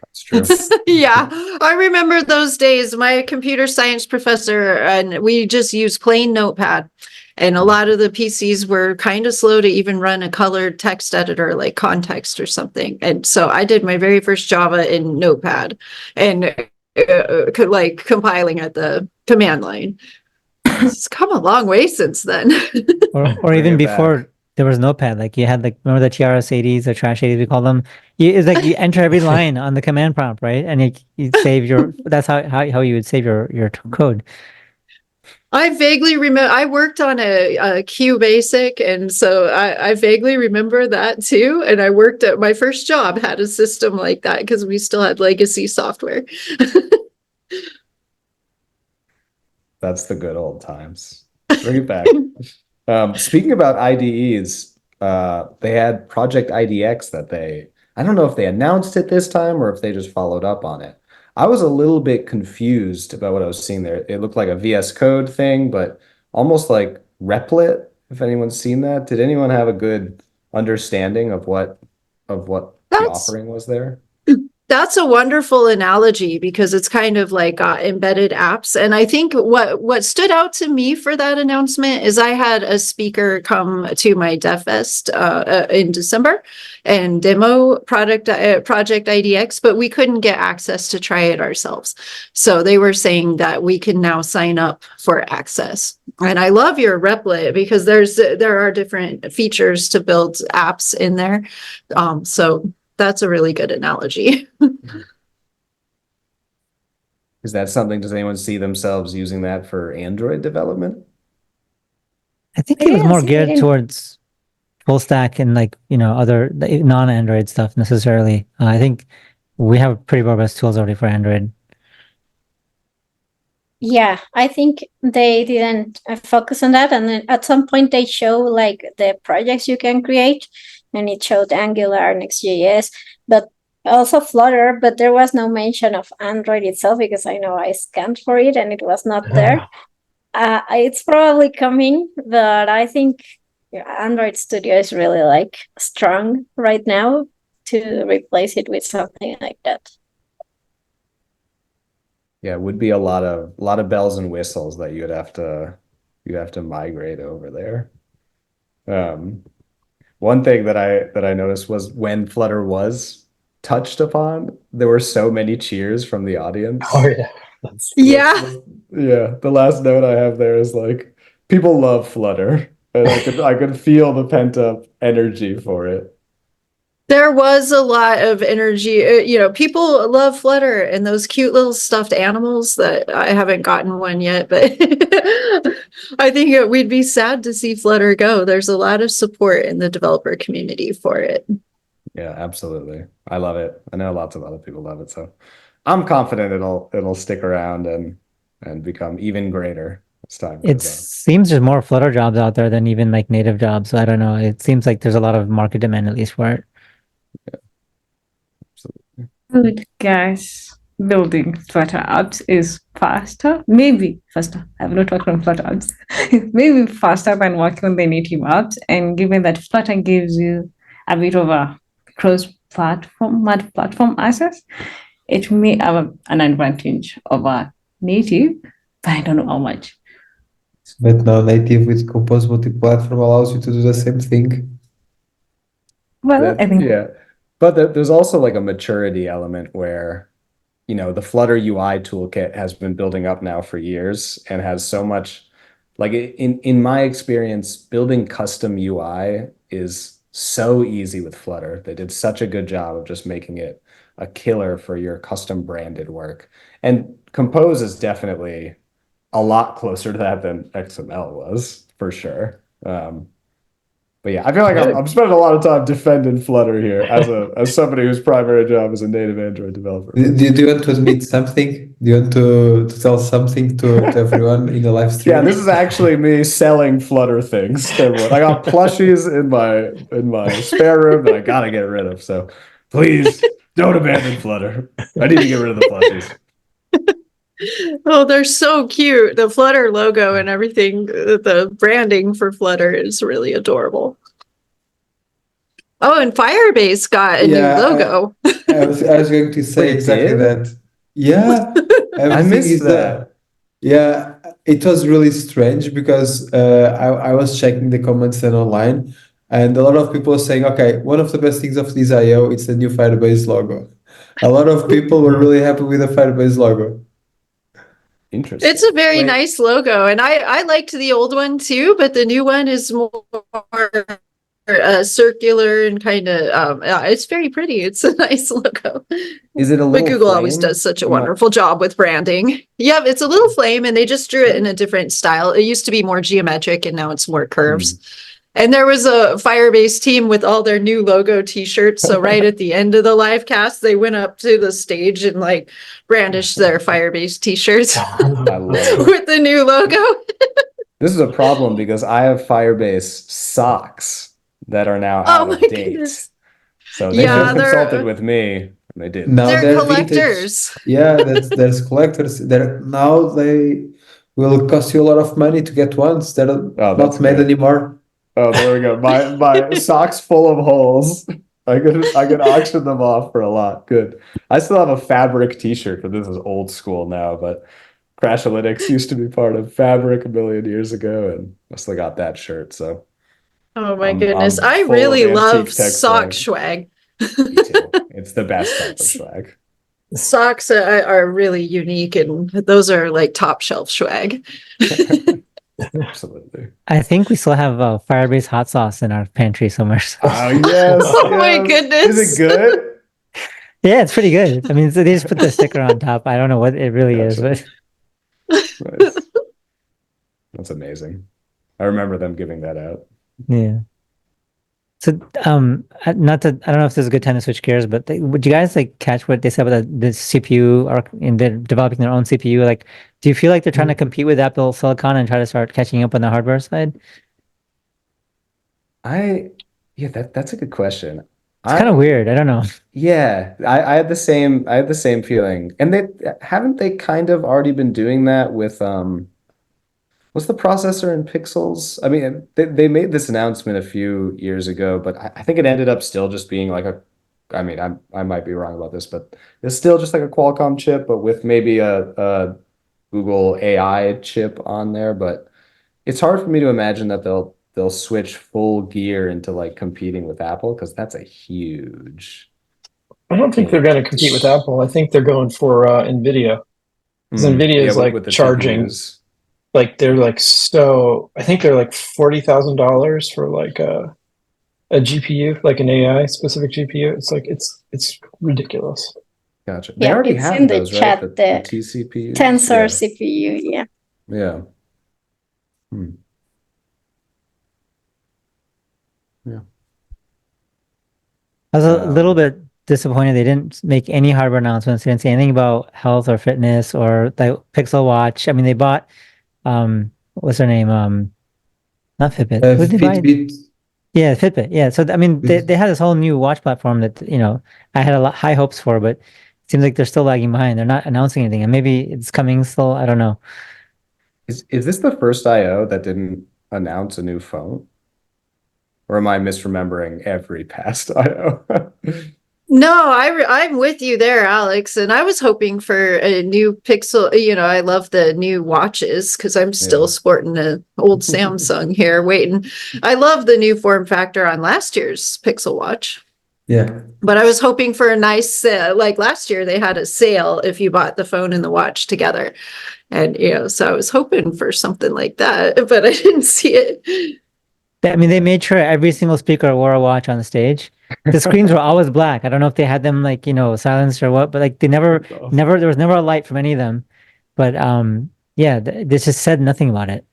That's true. Yeah, I remember those days. My computer science professor, and we just used plain Notepad. And a lot of the PCs were kind of slow to even run a colored text editor like Context or something. And so I did my very first Java in Notepad and like compiling at the command line. It's come a long way since then. or even before there was Notepad, like you had like, remember the TRS-80s, the trash 80s we call them? It's like you enter every line on the command prompt, right? And you save that's how you would save your code. I vaguely remember, I worked on a Q Basic, and so I vaguely remember that too. And I worked at my first job had a system like that because we still had legacy software. That's the good old times. Bring it back. Speaking about IDEs, they had Project IDX that I don't know if they announced it this time or if they just followed up on it. I was a little bit confused about what I was seeing there. It looked like a VS Code thing, but almost like Replit, if anyone's seen that. Did anyone have a good understanding of what the offering was there? That's a wonderful analogy because it's kind of like embedded apps. And I think what stood out to me for that announcement is I had a speaker come to my DevFest in December and demo Project IDX, but we couldn't get access to try it ourselves. So they were saying that we can now sign up for access. And I love your Replit because there are different features to build apps in there. So that's a really good analogy. Is that something, does anyone see themselves using that for Android development? I think it was more geared towards full stack and like, other non-Android stuff necessarily. I think we have pretty robust tools already for Android. Yeah, I think they didn't focus on that. And then at some point they show like the projects you can create, and it showed Angular, Next.js, but also Flutter, but there was no mention of Android itself because I know I scanned for it and it was not there. It's probably coming, but I think Android Studio is really like strong right now to replace it with something like that. Yeah, it would be a lot of bells and whistles that you'd have to migrate over there. One thing that I noticed was when Flutter was touched upon, there were so many cheers from the audience. Oh yeah. Yeah. Yeah, the last note I have there is like people love Flutter, and I could feel the pent up energy for it. There was a lot of energy. People love Flutter and those cute little stuffed animals that I haven't gotten one yet, but I think we'd be sad to see Flutter go. There's a lot of support in the developer community for it. Yeah, absolutely. I love it. I know lots of other people love it, so I'm confident it'll stick around and become even greater as time It goes on. seems there's more Flutter jobs out there than even like native jobs. So I don't know. It seems like there's a lot of market demand at least for it. Good, guys. Building Flutter apps is faster, maybe faster. I've not worked on Flutter apps. Maybe faster than working on the native apps. And given that Flutter gives you a bit of a cross-platform, multi-platform access, it may have an advantage over native, but I don't know how much. But now native with Compose multi-platform allows you to do the same thing. Well, I think Yeah, but there's also like a maturity element where, the Flutter UI toolkit has been building up now for years and has so much, like in my experience, building custom UI is so easy with Flutter. They did such a good job of just making it a killer for your custom branded work. And Compose is definitely a lot closer to that than XML was, for sure. But yeah, I feel like I'm spending a lot of time defending Flutter here as somebody whose primary job is a native Android developer. Do you want to admit something? Do you want to tell something to everyone in the live stream? Yeah, this is actually me selling Flutter things to everyone. I got plushies in my spare room that I gotta get rid of. So please don't abandon Flutter. I need to get rid of the plushies. Oh, they're so cute. The Flutter logo and everything, the branding for Flutter is really adorable. Oh, and Firebase got a new logo. I was going to say exactly that. Yeah, I missed that. Yeah, it was really strange because I was checking the comments and online, and a lot of people were saying, okay, one of the best things of this IO, it's the new Firebase logo. A lot of people were really happy with the Firebase logo. Interesting. It's a very nice logo, and I liked the old one too, but the new one is more circular and kind of it's very pretty. It's a nice logo. Is it a little But Google flame? always does such a wonderful job with branding. Yeah, it's a little flame, and they just drew it in a different style. It used to be more geometric, and now it's more curves. And there was a Firebase team with all their new logo t-shirts. So right at the end of the live cast, they went up to the stage and like brandished their Firebase t-shirts I love it. with the new logo. This is a problem because I have Firebase socks that are now out of date. Goodness. So they should have consulted with me, and they didn't. Now They're vintage. collectors. Yeah, there's collectors. Now they will cost you a lot of money to get ones. They're not made anymore. Oh, there we go. My socks full of holes. I could auction them off for a lot. Good. I still have a Fabric t-shirt, but this is old school now. But Crashalytics used to be part of Fabric a million years ago, and I still got that shirt. So Oh my goodness. I full of really love antique tech sock swag. Me too. It's the best type of swag. Socks are really unique, and those are like top shelf swag. Absolutely. I think we still have Firebase hot sauce in our pantry somewhere. Oh yes. Oh my goodness. Is it good? Yeah, it's pretty good. I mean, so they just put the sticker on top. I don't know what it really is, but Nice. That's amazing. I remember them giving that out. yeah. So, not to, I don't know if this is a good time to switch gears, but would you guys like catch what they said about the CPU or in the developing their own CPU? Like, do you feel like they're trying to compete with Apple Silicon and try to start catching up on the hardware side? Yeah, that's a good question. It's kind of weird. I don't know. Yeah, I had the same feeling. And they kind of already been doing that with what's the processor in Pixels? I mean, they made this announcement a few years ago, but I think it ended up still just being like I mean, I might be wrong about this, but it's still just like a Qualcomm chip, but with maybe a Google AI chip on there. But it's hard for me to imagine that they'll switch full gear into like competing with Apple, because that's a huge I don't think they're going to compete with Apple. I think they're going for NVIDIA. Because NVIDIA is like with the charging, GPUs. like they're like I think they're like $40,000 for like a GPU, like an AI specific GPU. It's like it's ridiculous. Gotcha. They Yeah, already it's have in the those, chat, right? the TCPUs. Tensor CPU, yeah. Yeah. Yeah. I was a little bit disappointed they didn't make any hardware announcements. They didn't say anything about health or fitness or the Pixel Watch. I mean, they bought what's her name? Not Fitbit. Who did they buy? Fitbit. Yeah, Fitbit. Yeah. So I mean, they had this whole new watch platform that I had a lot high hopes for, but it seems like they're still lagging behind. They're not announcing anything, and maybe it's coming still. I don't know. Is this the first I/O that didn't announce a new phone? Or am I misremembering every past I/O? No, I'm with you there, Alex. And I was hoping for a new Pixel. I love the new watches because I'm still sporting an old Samsung here waiting. I love the new form factor on last year's Pixel Watch. Yeah. But I was hoping for a nice, like last year they had a sale if you bought the phone and the watch together. And, so I was hoping for something like that, but I didn't see it. I mean, they made sure every single speaker wore a watch on the stage. The screens were always black. I don't know if they had them like, silenced or what, but like they never, there was never a light from any of them. But yeah, they just said nothing about it.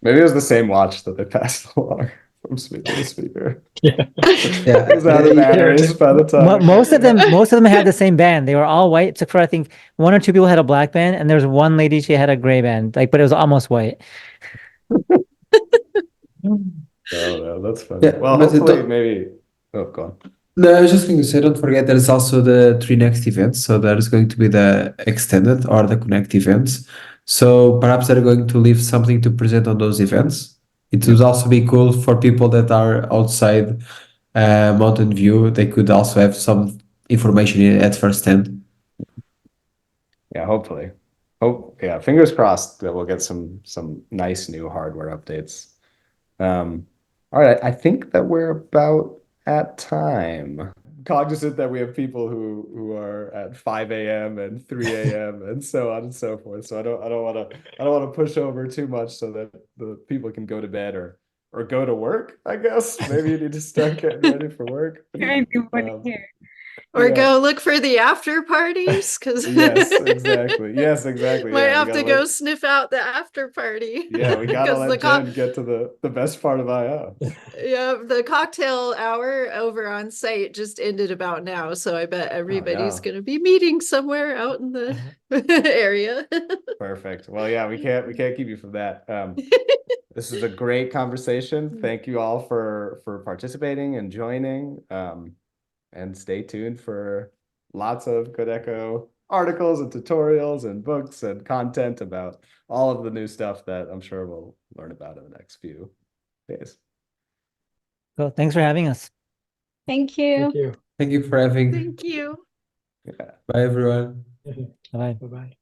Maybe it was the same watch that they passed along from speaker to speaker. Yeah. It was out of batteries by the time. Most of them had the same band. They were all white, except for I think one or two people had a black band, and there was one lady, she had a gray band, but it was almost white. No, that's funny. Yeah, well, but hopefully, maybe. Oh, go on. No, I was just going to say, don't forget there's also the 3 next events. So there's going to be the extended or the connect events. So perhaps they're going to leave something to present on those events. It would also be cool for people that are outside Mountain View. They could also have some information at first hand. Yeah, hopefully. Fingers crossed that we'll get some nice new hardware updates. All right, I think that we're about at time. Cognizant that we have people who are at 5 a.m. and 3 a.m. and so on and so forth. So I don't want to push over too much so that the people can go to bed or go to work, I guess. Maybe you need to start getting ready for work. Or go look for the after parties, because Yes, exactly. Might have to go sniff out the after party. Yeah, we gotta let Jenn get to the best part of IO. Yeah, the cocktail hour over on site just ended about now, so I bet everybody's gonna be meeting somewhere out in the area. Perfect. Well, yeah, we can't keep you from that. This is a great conversation. Thank you all for participating and joining. And stay tuned for lots of Kodeco articles and tutorials and books and content about all of the new stuff that I'm sure we'll learn about in the next few days. So thanks for having us. Thank you. Thank you. Thank you for having. Thank you. Yeah. Bye, everyone. Bye. Bye-bye.